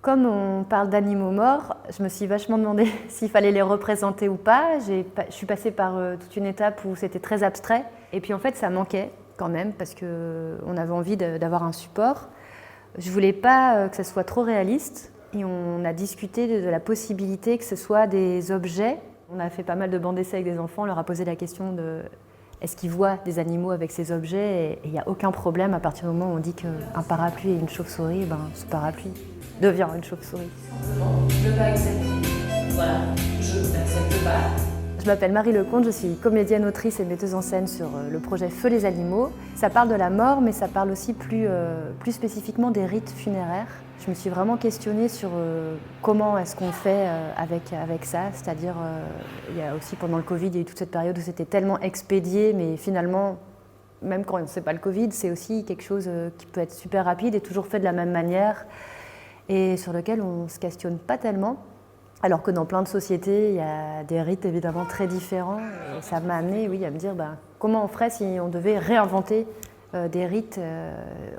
Comme on parle d'animaux morts, je me suis vachement demandé s'il fallait les représenter ou pas. Je suis passée par toute une étape où c'était très abstrait. Et puis en fait, ça manquait quand même parce qu'on avait envie d'avoir un support. Je voulais pas que ça soit trop réaliste. Et on a discuté de la possibilité que ce soit des objets. On a fait pas mal de bandes d'essai avec des enfants. On leur a posé la question de est-ce qu'ils voient des animaux avec ces objets. Et il n'y a aucun problème à partir du moment où on dit qu'un parapluie et une chauve-souris, ce parapluie devient une chauve-souris. Je ne veux pas accepter. Voilà, je n'accepte pas. Je m'appelle Marie Lecomte, je suis comédienne, autrice et metteuse en scène sur le projet Feu les animaux. Ça parle de la mort, mais ça parle aussi plus spécifiquement des rites funéraires. Je me suis vraiment questionnée sur comment est-ce qu'on fait avec ça. C'est-à-dire, il y a aussi pendant le Covid, il y a eu toute cette période où c'était tellement expédié, mais finalement, même quand on ne sait pas le Covid, c'est aussi quelque chose qui peut être super rapide et toujours fait de la même manière et sur lequel on ne se questionne pas tellement. Alors que dans plein de sociétés, il y a des rites évidemment très différents. Et ça m'a amené à me dire comment on ferait si on devait réinventer des rites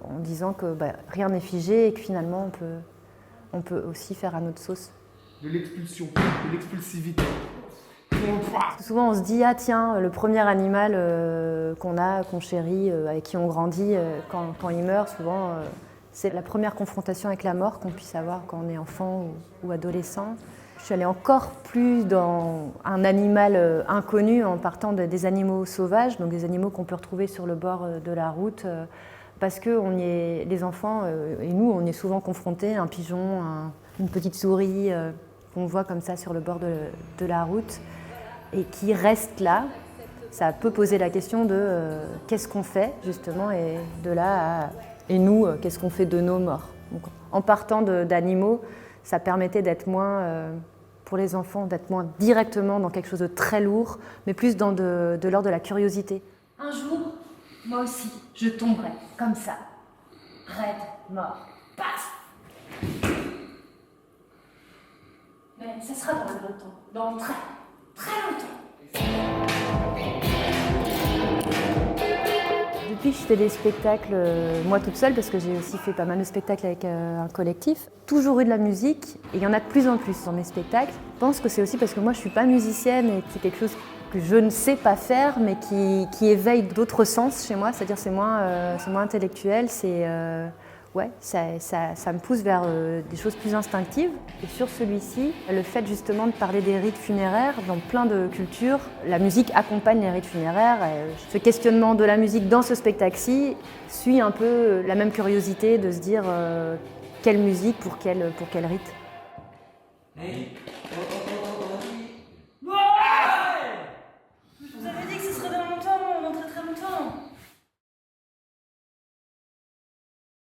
en disant que rien n'est figé et que finalement on peut aussi faire à notre sauce. De l'expulsion, de l'expulsivité. Souvent on se dit, ah tiens, le premier animal qu'on chérit, avec qui on grandit, quand il meurt, souvent c'est la première confrontation avec la mort qu'on puisse avoir quand on est enfant ou adolescent. Je suis allée encore plus dans un animal inconnu en partant des animaux sauvages, donc des animaux qu'on peut retrouver sur le bord de la route, parce que les enfants et nous, on est souvent confrontés à un pigeon, une petite souris qu'on voit comme ça sur le bord de la route et qui reste là. Ça peut poser la question de qu'est-ce qu'on fait justement, et de là à et nous, qu'est-ce qu'on fait de nos morts. Donc, en partant d'animaux, ça permettait d'être moins, pour les enfants, d'être moins directement dans quelque chose de très lourd, mais plus dans de l'ordre de la curiosité. Un jour, moi aussi, je tomberai comme ça, raide, mort, paf. Mais ça sera dans longtemps, dans très, très longtemps. Depuis que je fais des spectacles, moi toute seule, parce que j'ai aussi fait pas mal de spectacles avec un collectif, toujours eu de la musique, et il y en a de plus en plus dans mes spectacles. Je pense que c'est aussi parce que moi je suis pas musicienne et c'est quelque chose que je ne sais pas faire, mais qui éveille d'autres sens chez moi, c'est-à-dire c'est moins intellectuel, ça me pousse vers des choses plus instinctives. Et sur celui-ci, le fait justement de parler des rites funéraires, dans plein de cultures, la musique accompagne les rites funéraires. Ce questionnement de la musique dans ce spectacle-ci suit un peu la même curiosité de se dire quelle musique pour quel rite. Hey.